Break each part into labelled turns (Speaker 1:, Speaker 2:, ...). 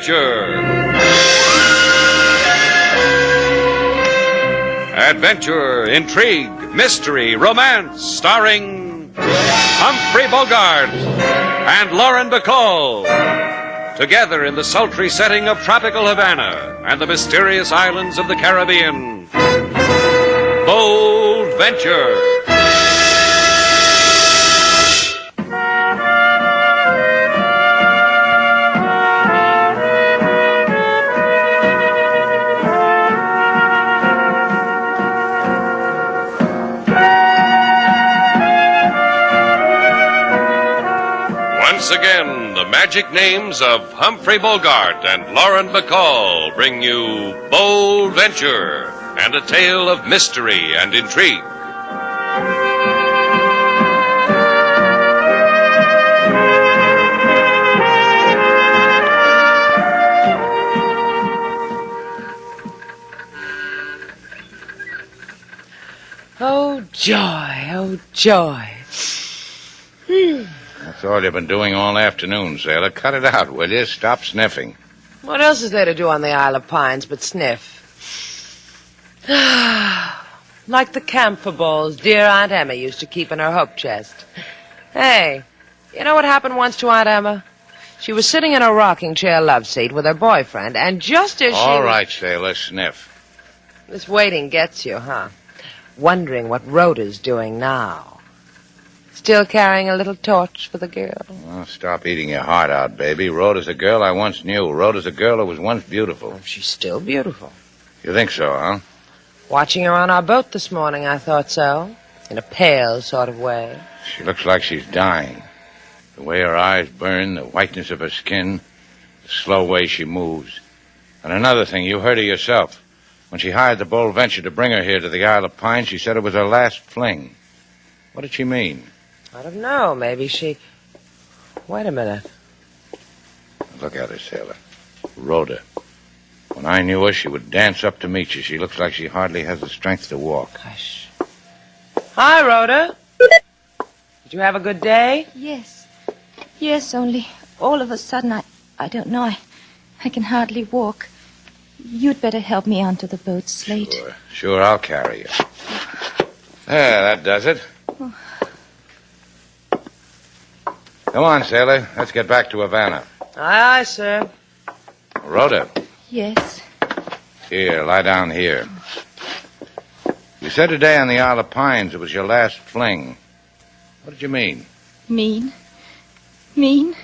Speaker 1: Adventure! Adventure, intrigue, mystery, romance, starring Humphrey Bogart and Lauren Bacall. Together in the sultry setting of tropical Havana and the mysterious islands of the Caribbean. Bold Venture. Once again, the magic names of Humphrey Bogart and Lauren Bacall bring you Bold Venture and a tale of mystery and intrigue.
Speaker 2: Oh, joy, oh, joy.
Speaker 3: That's all you've been doing all afternoon, Sailor. Cut it out, will you? Stop sniffing.
Speaker 2: What else is there to do on the Isle of Pines but sniff? Like the camphor balls dear Aunt Emma used to keep in her hope chest. Hey, you know what happened once to Aunt Emma? She was sitting in a rocking chair love seat with her boyfriend, and just as
Speaker 3: All right, Sailor, sniff.
Speaker 2: This waiting gets you, huh? Wondering what Rhoda's doing now. Still carrying a little torch for the girl?
Speaker 3: Oh, stop eating your heart out, baby. Rhoda's a girl I once knew. Rhoda's a girl who was once beautiful.
Speaker 2: She's still beautiful.
Speaker 3: You think so, huh?
Speaker 2: Watching her on our boat this morning, I thought so. In a pale sort of way.
Speaker 3: She looks like she's dying. The way her eyes burn, the whiteness of her skin, the slow way she moves. And another thing, you heard her yourself. When she hired the Bold Venture to bring her here to the Isle of Pines, she said it was her last fling. What did she mean?
Speaker 2: I don't know. Maybe she... Wait a minute.
Speaker 3: Look at her, Sailor. Rhoda. When I knew her, she would dance up to meet you. She looks like she hardly has the strength to walk.
Speaker 2: Hush. Hi, Rhoda. Did you have a good day?
Speaker 4: Yes. Yes, only all of a sudden I don't know. I can hardly walk. You'd better help me onto the boat, Slate.
Speaker 3: Sure, I'll carry you. There, that does it.
Speaker 4: Oh.
Speaker 3: Come on, Sailor. Let's get back to Havana.
Speaker 2: Aye, aye, sir.
Speaker 3: Rhoda.
Speaker 4: Yes.
Speaker 3: Here, lie down here. You said today on the Isle of Pines it was your last fling. What did you mean?
Speaker 4: Mean? Mean?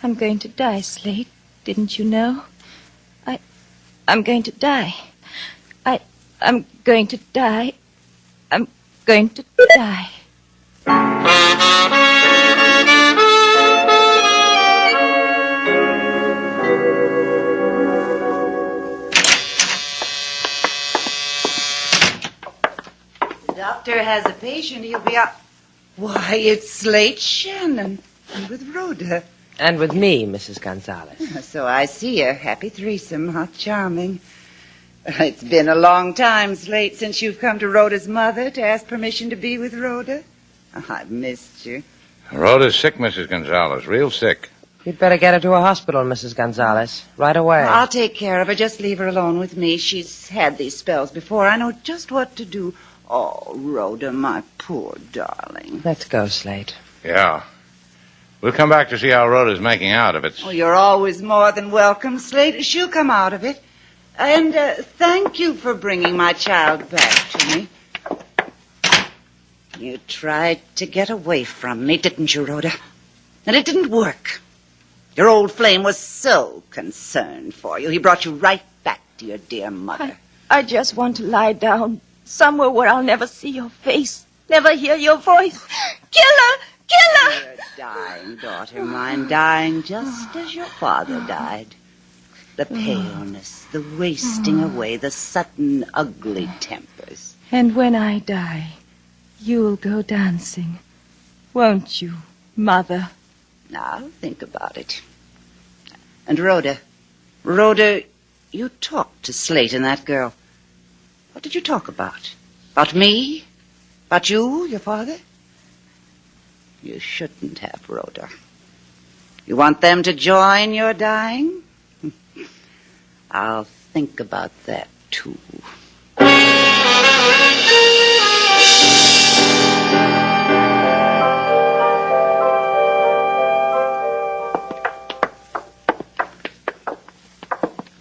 Speaker 4: I'm going to die, Slate. Didn't you know? I'm going to die. I'm going to die. I'm going to die.
Speaker 5: The doctor has a patient. He'll be out. Why, it's Slate Shannon. And with Rhoda.
Speaker 2: And with me, Mrs. Gonzalez.
Speaker 5: So I see a happy threesome. How charming. It's been a long time, Slate, since you've come to Rhoda's mother to ask permission to be with Rhoda. Oh, I've missed you.
Speaker 3: Rhoda's sick, Mrs. Gonzalez. Real sick.
Speaker 2: You'd better get her to a hospital, Mrs. Gonzalez. Right away.
Speaker 5: I'll take care of her. Just leave her alone with me. She's had these spells before. I know just what to do. Oh, Rhoda, my poor darling.
Speaker 2: Let's go, Slate.
Speaker 3: Yeah. We'll come back to see how Rhoda's making out of it.
Speaker 5: Oh, you're always more than welcome, Slate. She'll come out of it. And thank you for bringing my child back to me. You tried to get away from me, didn't you, Rhoda? And it didn't work. Your old flame was so concerned for you. He brought you right back to your dear mother.
Speaker 4: I just want to lie down somewhere where I'll never see your face, never hear your voice. Kill her! Kill her!
Speaker 5: You're dying, daughter mine, dying just as your father died. The paleness, the wasting away, the sudden ugly tempers.
Speaker 4: And when I die, you'll go dancing, won't you, Mother?
Speaker 5: Now, think about it. And Rhoda, you talked to Slate and that girl. What did you talk about? About me? About you, your father? You shouldn't have, Rhoda. You want them to join your dying? I'll think about that, too.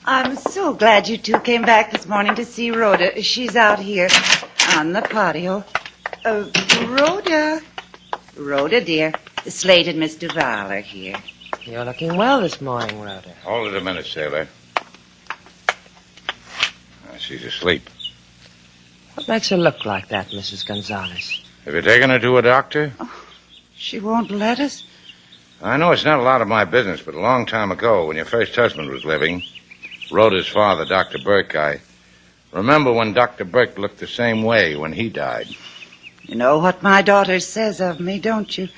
Speaker 5: I'm so glad you two came back this morning to see Rhoda. She's out here on the patio. Rhoda. Rhoda, dear. Slate and Miss Duval are here.
Speaker 2: You're looking well this morning, Rhoda.
Speaker 3: Hold it a minute, Sailor. She's asleep.
Speaker 2: What makes her look like that, Mrs. Gonzalez?
Speaker 3: Have you taken her to a doctor?
Speaker 5: Oh, she won't let us.
Speaker 3: I know it's not a lot of my business, but a long time ago, when your first husband was living, Rhoda's father, Dr. Burke, I remember when Dr. Burke looked the same way when he died.
Speaker 5: You know what my daughter says of me, don't you?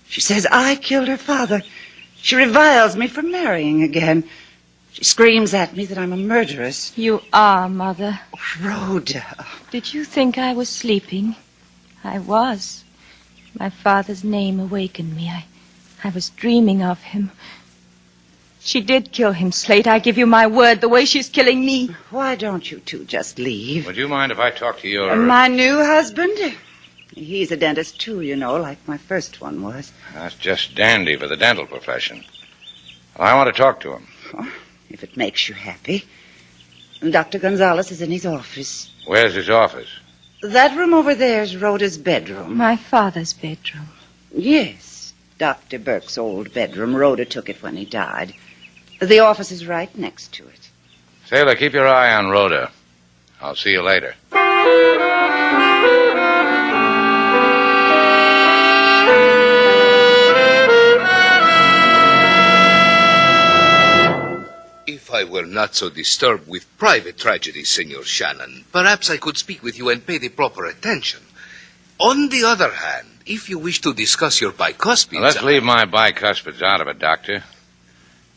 Speaker 5: She says I killed her father. She reviles me for marrying again. She screams at me that I'm a murderess.
Speaker 4: You are, Mother.
Speaker 5: Rhoda.
Speaker 4: Did you think I was sleeping? I was. My father's name awakened me. I was dreaming of him. She did kill him, Slate. I give you my word, the way she's killing me.
Speaker 5: Why don't you two just leave?
Speaker 3: Would you mind if I talk to your...
Speaker 5: My new husband? He's a dentist, too, you know, like my first one was.
Speaker 3: That's just dandy for the dental profession. I want to talk to him.
Speaker 5: Oh, if it makes you happy. Dr. Gonzalez is in his office.
Speaker 3: Where's his office?
Speaker 5: That room over there is Rhoda's bedroom.
Speaker 4: My father's bedroom.
Speaker 5: Yes, Dr. Burke's old bedroom. Rhoda took it when he died. The office is right next to it.
Speaker 3: Sailor, keep your eye on Rhoda. I'll see you later.
Speaker 6: If I were not so disturbed with private tragedies, Senor Shannon, perhaps I could speak with you and pay the proper attention. On the other hand, if you wish to discuss your bicuspids...
Speaker 3: Now, let's leave my bicuspids out of it, Doctor.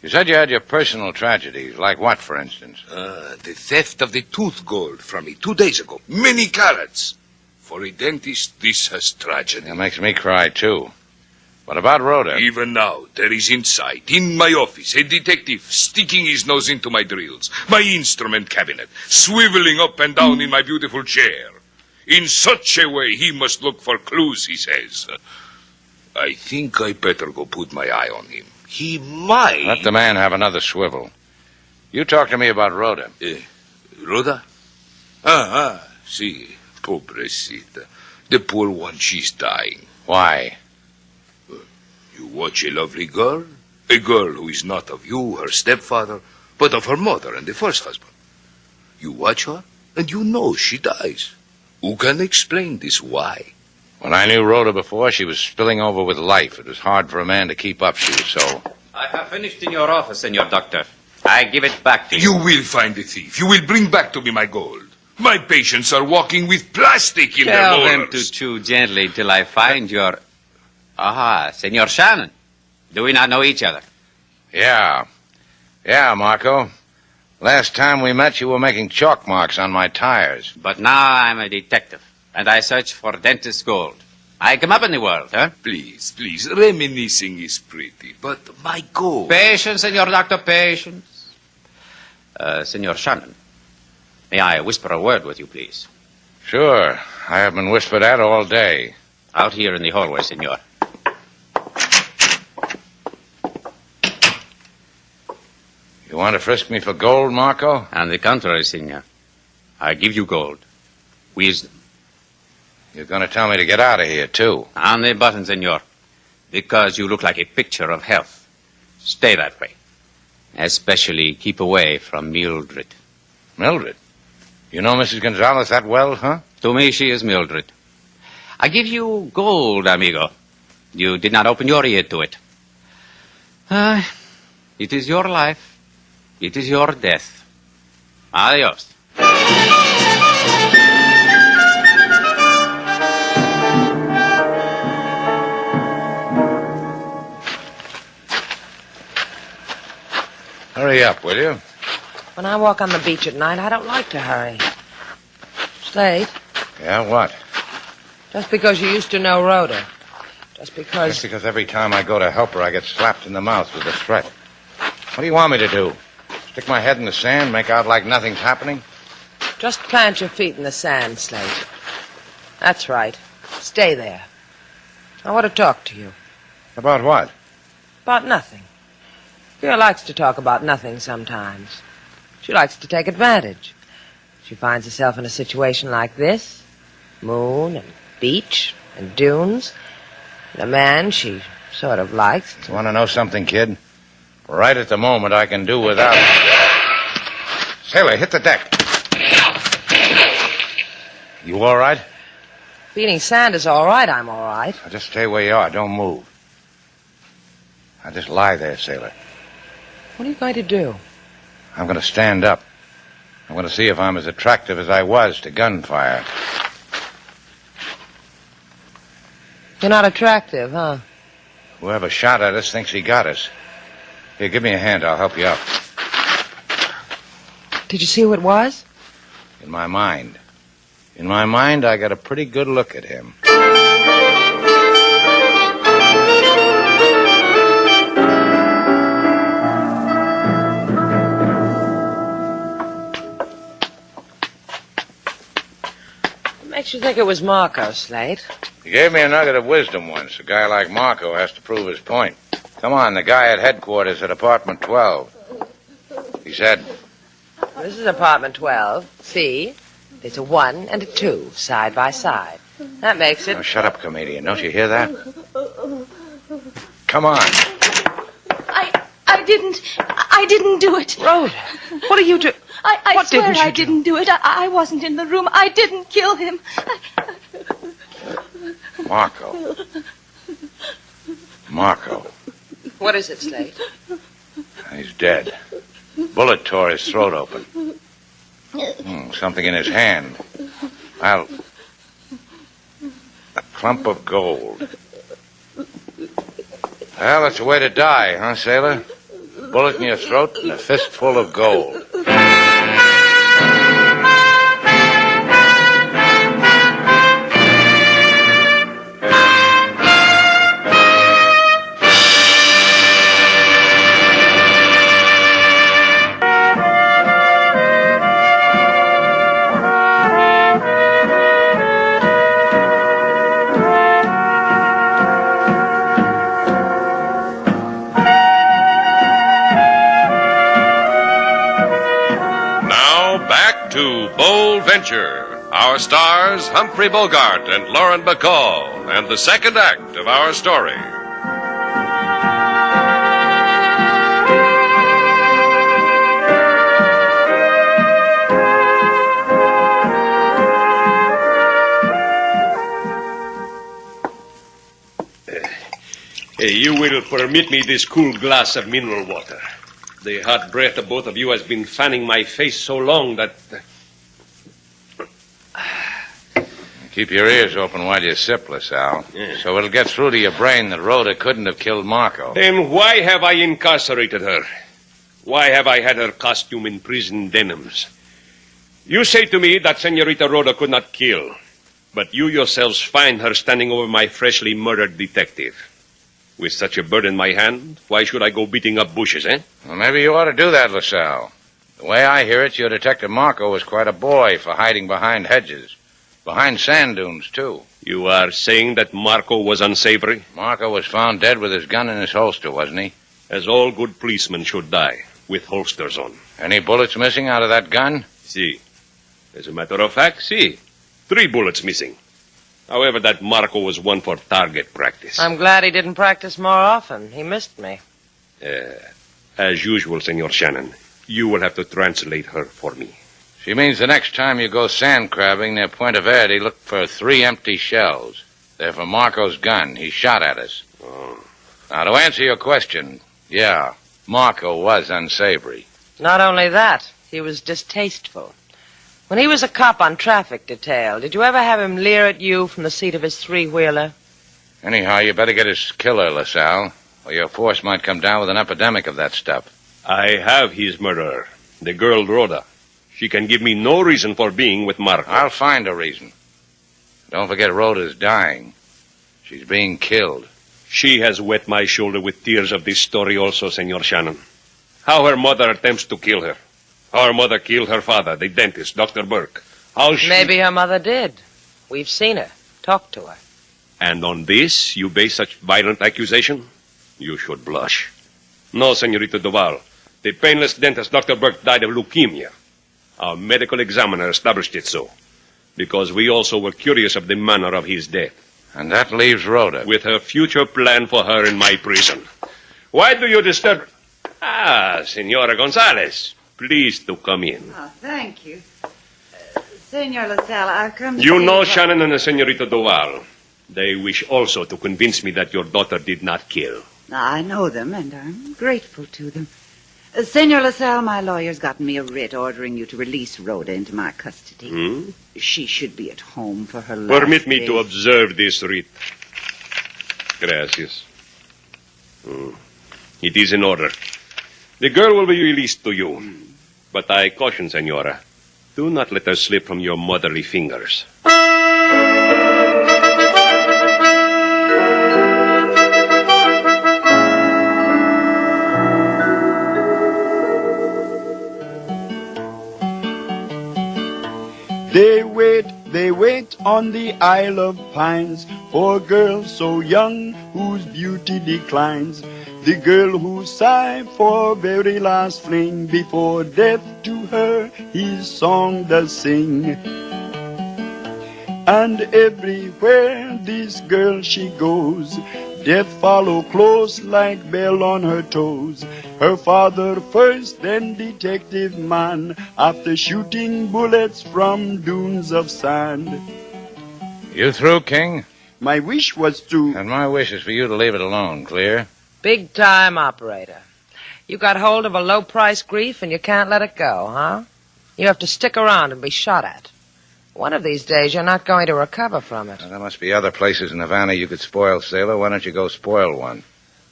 Speaker 3: You said you had your personal tragedies. Like what, for instance?
Speaker 6: The theft of the tooth gold from me 2 days ago. Many carats. For a dentist, this has tragedy.
Speaker 3: That makes me cry, too. What about Rhoda?
Speaker 6: Even now, there is inside, in my office, a detective sticking his nose into my drills, my instrument cabinet, swiveling up and down in my beautiful chair. In such a way, he must look for clues, he says. I think I better go put my eye on him. He might...
Speaker 3: Let the man have another swivel. You talk to me about Rhoda.
Speaker 6: Rhoda? See, pobrecita. The poor one, she's dying.
Speaker 3: Why?
Speaker 6: You watch a lovely girl, a girl who is not of you, her stepfather, but of her mother and the first husband. You watch her, and you know she dies. Who can explain this why?
Speaker 3: When I knew Rhoda before, she was spilling over with life. It was hard for a man to keep up. She was so...
Speaker 7: I have finished in your office, Senor Doctor. I give it back to you.
Speaker 6: You will find the thief. You will bring back to me my gold. My patients are walking with plastic in their
Speaker 7: Tell
Speaker 6: molars.
Speaker 7: them to chew gently till I find your... Senor Shannon. Do we not know each other?
Speaker 3: Yeah, Marco. Last time we met, you were making chalk marks on my tires.
Speaker 7: But now I'm a detective, and I search for dentist gold. I come up in the world, huh?
Speaker 6: Please, reminiscing is pretty, but my gold...
Speaker 7: Patience, Senor Doctor, patience. Senor Shannon, may I whisper a word with you, please?
Speaker 3: Sure. I have been whispered at all day.
Speaker 7: Out here in the hallway, Senor.
Speaker 3: You want to frisk me for gold, Marco?
Speaker 7: On the contrary, Senor. I give you gold. Wisdom.
Speaker 3: You're going to tell me to get out of here, too.
Speaker 7: On the button, Senor. Because you look like a picture of health. Stay that way. Especially keep away from Mildred.
Speaker 3: Mildred? You know Mrs. Gonzalez that well, huh?
Speaker 7: To me, she is Mildred. I give you gold, amigo. You did not open your ear to it. It is your life. It is your death. Adios.
Speaker 3: Hurry up, will you?
Speaker 2: When I walk on the beach at night, I don't like to hurry. Slate,
Speaker 3: Yeah, what?
Speaker 2: just because you used to know Rhoda. Just because...
Speaker 3: That's because every time I go to help her, I get slapped in the mouth with a threat. What do you want me to do? Stick my head in the sand, make out like nothing's happening?
Speaker 2: Just plant your feet in the sand, Slate. That's right. Stay there. I want to talk to you.
Speaker 3: About what?
Speaker 2: About nothing. Girl likes to talk about nothing sometimes. She likes to take advantage. She finds herself in a situation like this. Moon and beach and dunes. And a man she sort of likes.
Speaker 3: You want to know something, kid? Right at the moment, I can do without... Sailor, hit the deck. You all right?
Speaker 2: Beating sand is all right. I'm all right.
Speaker 3: Now just stay where you are. Don't move. Now just lie there, Sailor.
Speaker 2: What are you going to do?
Speaker 3: I'm going to stand up. I'm going to see if I'm as attractive as I was to gunfire.
Speaker 2: You're not attractive, huh?
Speaker 3: Whoever shot at us thinks he got us. Here, give me a hand. I'll help you up.
Speaker 2: Did you see who it was?
Speaker 3: In my mind. In my mind, I got a pretty good look at him.
Speaker 2: What makes you think it was Marco, Slate?
Speaker 3: He gave me a nugget of wisdom once. A guy like Marco has to prove his point. Come on, the guy at headquarters at apartment 12. He said...
Speaker 2: This is apartment 12. See? There's a 1 and a 2, side by side. That makes it...
Speaker 3: Oh, shut up, comedian. Don't you hear that? Come on.
Speaker 4: I didn't do it.
Speaker 2: Rhoda, what are you doing?
Speaker 4: I swear I didn't do it. I wasn't in the room. I didn't kill him.
Speaker 3: Marco. Marco.
Speaker 2: What is it, Slate?
Speaker 3: He's dead. Bullet tore his throat open. Something in his hand. A clump of gold. Well, that's a way to die, huh, Sailor? Bullet in your throat and a fistful of gold.
Speaker 1: Our stars, Humphrey Bogart and Lauren Bacall, and the second act of our story.
Speaker 8: You will permit me this cool glass of mineral water. The hot breath of both of you has been fanning my face so long that...
Speaker 3: Keep your ears open while you sip, LaSalle. Yeah. So it'll get through to your brain that Rhoda couldn't have killed Marco.
Speaker 8: Then why have I incarcerated her? Why have I had her costume in prison denims? You say to me that Senorita Rhoda could not kill, but you yourselves find her standing over my freshly murdered detective. With such a bird in my hand, why should I go beating up bushes, eh?
Speaker 3: Well, maybe you ought to do that, LaSalle. The way I hear it, your Detective Marco was quite a boy for hiding behind hedges. Behind sand dunes, too.
Speaker 8: You are saying that Marco was unsavory?
Speaker 3: Marco was found dead with his gun in his holster, wasn't he?
Speaker 8: As all good policemen should die, with holsters on.
Speaker 3: Any bullets missing out of that gun?
Speaker 8: Si. As a matter of fact, si. 3 bullets missing. However, that Marco was one for target practice.
Speaker 2: I'm glad he didn't practice more often. He missed me.
Speaker 8: As usual, Senor Shannon, you will have to translate her for me.
Speaker 3: She means the next time you go sand crabbing near Puente Verde, look for 3 empty shells. They're from Marco's gun. He shot at us.
Speaker 8: Oh.
Speaker 3: Now, to answer your question, yeah, Marco was unsavory.
Speaker 2: Not only that, he was distasteful. When he was a cop on traffic detail, did you ever have him leer at you from the seat of his 3-wheeler?
Speaker 3: Anyhow, you better get his killer, LaSalle, or your force might come down with an epidemic of that stuff.
Speaker 8: I have his murderer, the girl Rhoda. She can give me no reason for being with Marco.
Speaker 3: I'll find a reason. Don't forget Rhoda's dying. She's being killed.
Speaker 8: She has wet my shoulder with tears of this story also, Senor Shannon. How her mother attempts to kill her. How her mother killed her father, the dentist, Dr. Burke. How she...
Speaker 2: Maybe her mother did. We've seen her. Talked to her.
Speaker 8: And on this, you base such violent accusation? You should blush. No, Senorita Duval. The painless dentist, Dr. Burke, died of leukemia. Our medical examiner established it so. Because we also were curious of the manner of his death.
Speaker 3: And that leaves Rhoda.
Speaker 8: With her future plan for her in my prison. Why do you disturb... Ah, Senora Gonzalez. Please to come in.
Speaker 5: Oh, thank you. Senor LaSalle, I've come to
Speaker 8: You
Speaker 5: see
Speaker 8: know
Speaker 5: about-
Speaker 8: Shannon and the Senorita Duval. They wish also to convince me that your daughter did not kill.
Speaker 5: I know them, and I'm grateful to them. Senor LaSalle, my lawyer's gotten me a writ ordering you to release Rhoda into my custody.
Speaker 8: Hmm?
Speaker 5: She should be at home for her last
Speaker 8: Permit me to
Speaker 5: days.
Speaker 8: observe this writ. Gracias. It is in order. The girl will be released to you. But I caution, Senora, do not let her slip from your motherly fingers.
Speaker 9: They wait on the Isle of Pines for a girl so young whose beauty declines. The girl who sighed for very last fling before death to her his song does sing. And everywhere this girl she goes, death follow close like bell on her toes. Her father first, then detective man, after shooting bullets from dunes of sand.
Speaker 3: You through, King?
Speaker 9: My wish was to...
Speaker 3: And my wish is for you to leave it alone, clear?
Speaker 2: Big-time operator. You got hold of a low-price grief and you can't let it go, huh? You have to stick around and be shot at. One of these days, you're not going to recover from it.
Speaker 3: Well, there must be other places in Havana you could spoil, Sailor. Why don't you go spoil one?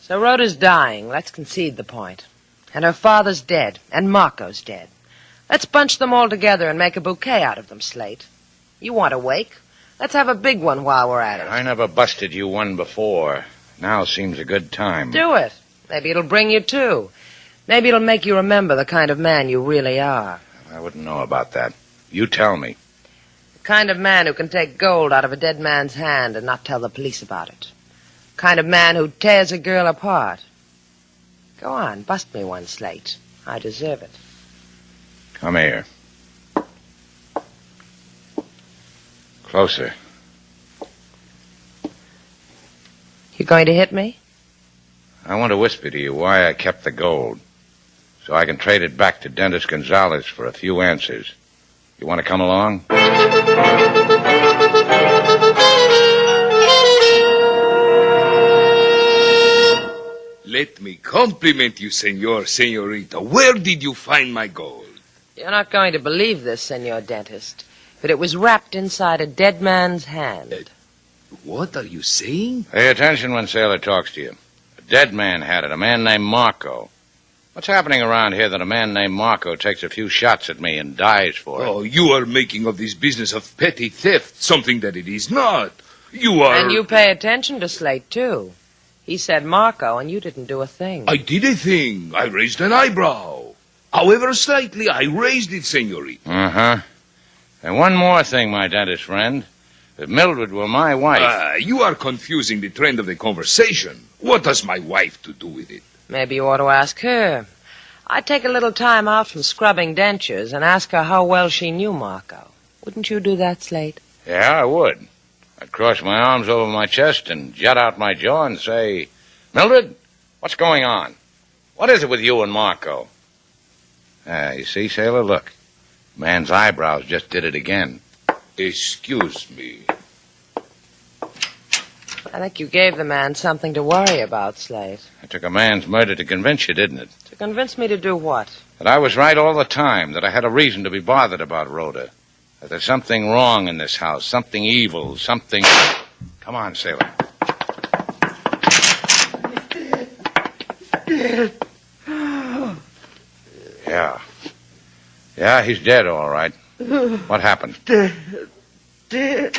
Speaker 2: So Rhoda's dying. Let's concede the point. And her father's dead. And Marco's dead. Let's bunch them all together and make a bouquet out of them, Slate. You want a wake? Let's have a big one while we're at it.
Speaker 3: I never busted you one before. Now seems a good time.
Speaker 2: Do it. Maybe it'll bring you to. Maybe it'll make you remember the kind of man you really are.
Speaker 3: I wouldn't know about that. You tell me.
Speaker 2: The kind of man who can take gold out of a dead man's hand and not tell the police about it. The kind of man who tears a girl apart. Go on, bust me one, Slate. I deserve it.
Speaker 3: Come here. Closer.
Speaker 2: You going to hit me?
Speaker 3: I want to whisper to you why I kept the gold. So I can trade it back to Dentist Gonzalez for a few answers. You want to come along?
Speaker 6: Let me compliment you, Senorita. Where did you find my gold?
Speaker 2: You're not going to believe this, Senor Dentist, but it was wrapped inside a dead man's hand.
Speaker 6: What are you saying?
Speaker 3: Pay attention when Sailor talks to you. A dead man had it, a man named Marco. What's happening around here that a man named Marco takes a few shots at me and dies for it?
Speaker 6: Oh, you are making of this business of petty theft something that it is not. You are...
Speaker 2: And you pay attention to Slate, too. He said Marco, and you didn't do a thing.
Speaker 6: I did a thing. I raised an eyebrow. However slightly, I raised it, Senorita.
Speaker 3: Uh-huh. And one more thing, my dentist friend. If Mildred were my wife...
Speaker 6: You are confusing the trend of the conversation. What has my wife to do with it?
Speaker 2: Maybe you ought to ask her. I'd take a little time out from scrubbing dentures and ask her how well she knew Marco. Wouldn't you do that, Slate?
Speaker 3: Yeah, I would. I'd cross my arms over my chest and jut out my jaw and say, Mildred, what's going on? What is it with you and Marco? You see, Sailor, look. Man's eyebrows just did it again.
Speaker 6: Excuse me.
Speaker 2: I think you gave the man something to worry about, Slate.
Speaker 3: It took a man's murder to convince you, didn't it?
Speaker 2: To convince me to do what?
Speaker 3: That I was right all the time, that I had a reason to be bothered about Rhoda. That there's something wrong in this house, something evil, something... Come on, Sailor. Yeah. Yeah, he's dead, all right. What happened?
Speaker 5: Dead.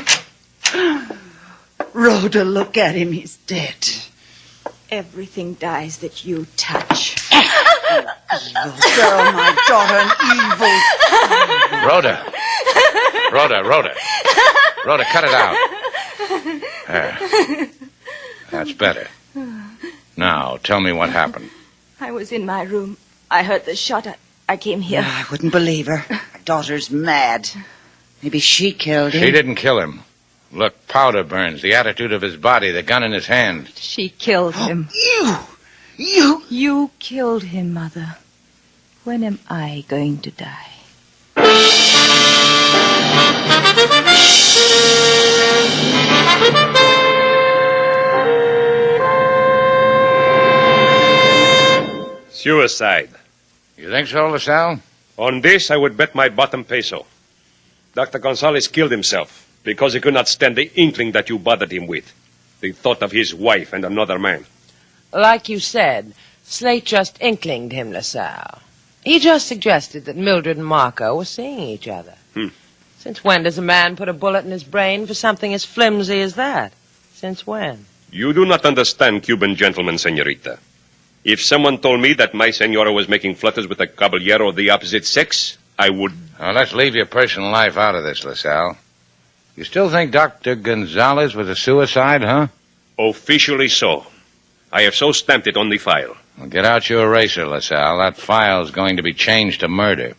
Speaker 5: Rhoda, look at him. He's dead.
Speaker 4: Everything dies that you touch.
Speaker 5: Evil girl, my daughter, an evil.
Speaker 3: Rhoda, cut it out. There. That's better. Now, tell me what happened.
Speaker 4: I was in my room. I heard the shot. I came here.
Speaker 5: I wouldn't believe her. My daughter's mad. Maybe she killed him.
Speaker 3: She didn't kill him. Look, powder burns, the attitude of his body, the gun in his hand.
Speaker 4: She killed him.
Speaker 5: You!
Speaker 4: You killed him, Mother. When am I going to die?
Speaker 8: Suicide.
Speaker 3: You think so, LaSalle?
Speaker 8: On this, I would bet my bottom peso. Dr. Gonzalez killed himself because he could not stand the inkling that you bothered him with. The thought of his wife and another man.
Speaker 2: Like you said, Slate just inklinged him, LaSalle. He just suggested that Mildred and Marco were seeing each other. Since when does a man put a bullet in his brain for something as flimsy as that? Since when?
Speaker 8: You do not understand Cuban gentlemen, senorita. If someone told me that my senora was making flutters with a caballero of the opposite sex, I would...
Speaker 3: Now, let's leave your personal life out of this, LaSalle. You still think Dr. Gonzalez was a suicide, huh?
Speaker 8: Officially so. I have so stamped it on the file.
Speaker 3: Well, get out your eraser, LaSalle. That file's going to be changed to murder.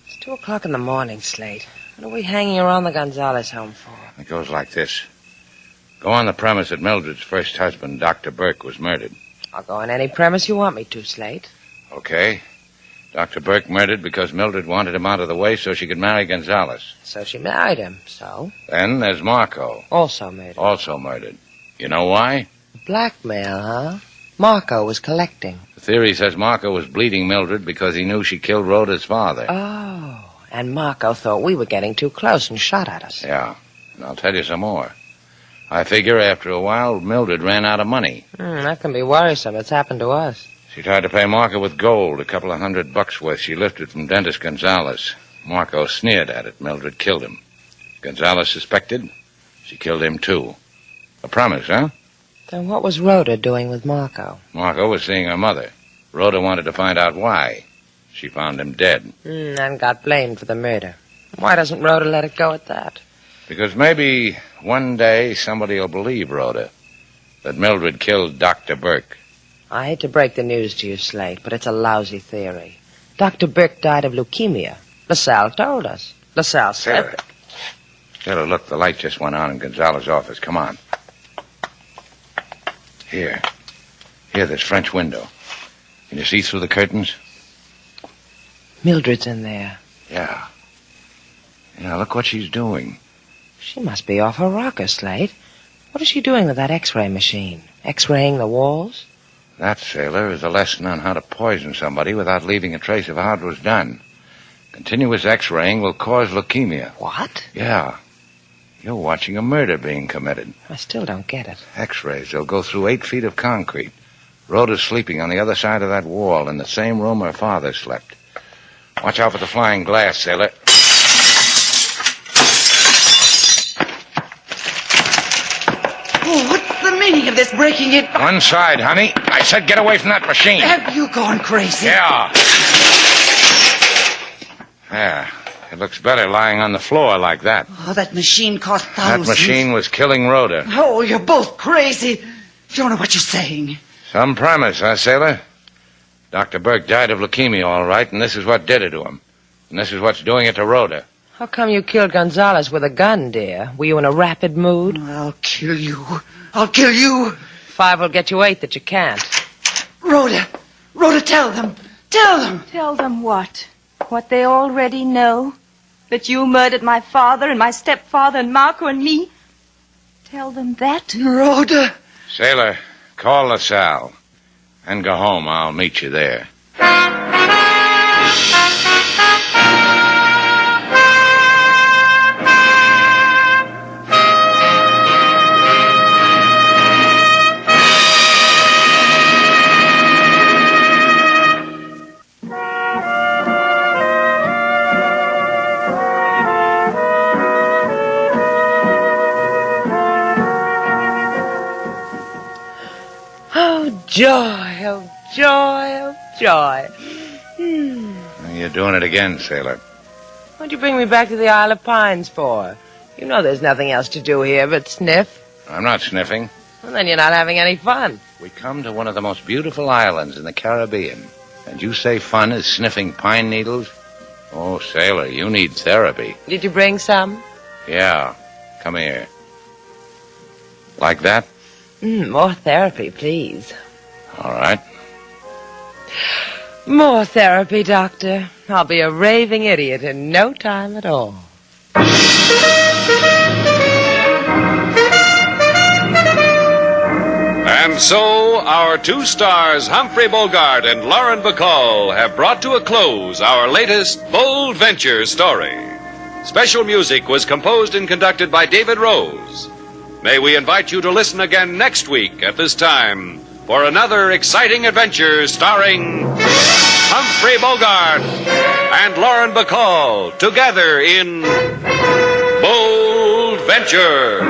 Speaker 2: It's 2 o'clock in the morning, Slate. What are we hanging around the Gonzalez home for?
Speaker 3: It goes like this. Go on the premise that Mildred's first husband, Dr. Burke, was murdered.
Speaker 2: I'll go on any premise you want me to, Slate.
Speaker 3: Okay. Dr. Burke murdered because Mildred wanted him out of the way so she could marry Gonzalez.
Speaker 2: So she married him, so?
Speaker 3: Then there's Marco.
Speaker 2: Also murdered.
Speaker 3: Also murdered. You know why?
Speaker 2: Blackmail, huh? Marco was collecting.
Speaker 3: The theory says Marco was bleeding Mildred because he knew she killed Rhoda's father.
Speaker 2: Oh, and Marco thought we were getting too close and shot at us.
Speaker 3: Yeah, and I'll tell you some more. I figure after a while, Mildred ran out of money.
Speaker 2: That can be worrisome. It's happened to us.
Speaker 3: She tried to pay Marco with gold, a couple of $100 worth she lifted from dentist Gonzalez. Marco sneered at it. Mildred killed him. Gonzalez suspected. She killed him, too. A promise, huh?
Speaker 2: Then what was Rhoda doing with Marco?
Speaker 3: Marco was seeing her mother. Rhoda wanted to find out why. She found him dead.
Speaker 2: And got blamed for the murder. Why doesn't Rhoda let it go at that?
Speaker 3: Because maybe one day somebody will believe Rhoda that Mildred killed Dr. Burke.
Speaker 2: I hate to break the news to you, Slate, but it's a lousy theory. Dr. Burke died of leukemia. LaSalle told us. LaSalle said it.
Speaker 3: Sailor, look, the light just went on in Gonzalez's office. Come on. Here, this French window. Can you see through the curtains?
Speaker 2: Mildred's in there.
Speaker 3: Yeah. Yeah, look what she's doing.
Speaker 2: She must be off her rocker, Slate. What is she doing with that X-ray machine? X-raying the walls?
Speaker 3: That, Sailor, is a lesson on how to poison somebody without leaving a trace of how it was done. Continuous X-raying will cause leukemia.
Speaker 2: What?
Speaker 3: Yeah. You're watching a murder being committed.
Speaker 2: I still don't get it.
Speaker 3: X-rays, they'll go through 8 feet of concrete. Rhoda's sleeping on the other side of that wall in the same room her father slept. Watch out for the flying glass, Sailor.
Speaker 5: Oh, what's the meaning of this breaking it?
Speaker 3: One side, honey. I said get away from that machine.
Speaker 5: Have you gone crazy?
Speaker 3: Yeah. Yeah. It looks better lying on the floor like that.
Speaker 5: Oh, that machine cost thousands.
Speaker 3: That machine was killing Rhoda.
Speaker 5: Oh, you're both crazy. You don't know what you're saying.
Speaker 3: Some premise, huh, Sailor? Dr. Burke died of leukemia, all right, and this is what did it to him. And this is what's doing it to Rhoda.
Speaker 2: How come you killed Gonzalez with a gun, dear? Were you in a rapid mood?
Speaker 5: I'll kill you. I'll kill you.
Speaker 2: 5 will get you 8 that you can't.
Speaker 5: Rhoda, tell them. Tell them.
Speaker 4: Tell them what? What they already know? That you murdered my father and my stepfather and Marco and me? Tell them that?
Speaker 5: Rhoda.
Speaker 3: Sailor, call LaSalle. And go home. I'll meet you there.
Speaker 2: joy, oh, joy, oh, joy.
Speaker 3: You're doing it again, Sailor.
Speaker 2: What'd you bring me back to the Isle of Pines for? You know there's nothing else to do here but sniff.
Speaker 3: I'm not sniffing.
Speaker 2: Well, then you're not having any fun.
Speaker 3: We come to one of the most beautiful islands in the Caribbean, and you say fun is sniffing pine needles? Oh, Sailor, you need therapy.
Speaker 2: Did you bring some?
Speaker 3: Yeah. Come here. Like that?
Speaker 2: More therapy, please.
Speaker 3: All right.
Speaker 2: More therapy, Doctor. I'll be a raving idiot in no time at all.
Speaker 1: And so, our two stars, Humphrey Bogart and Lauren Bacall, have brought to a close our latest Bold Venture story. Special music was composed and conducted by David Rose. May we invite you to listen again next week at this time for another exciting adventure starring Humphrey Bogart and Lauren Bacall together in Bold Venture.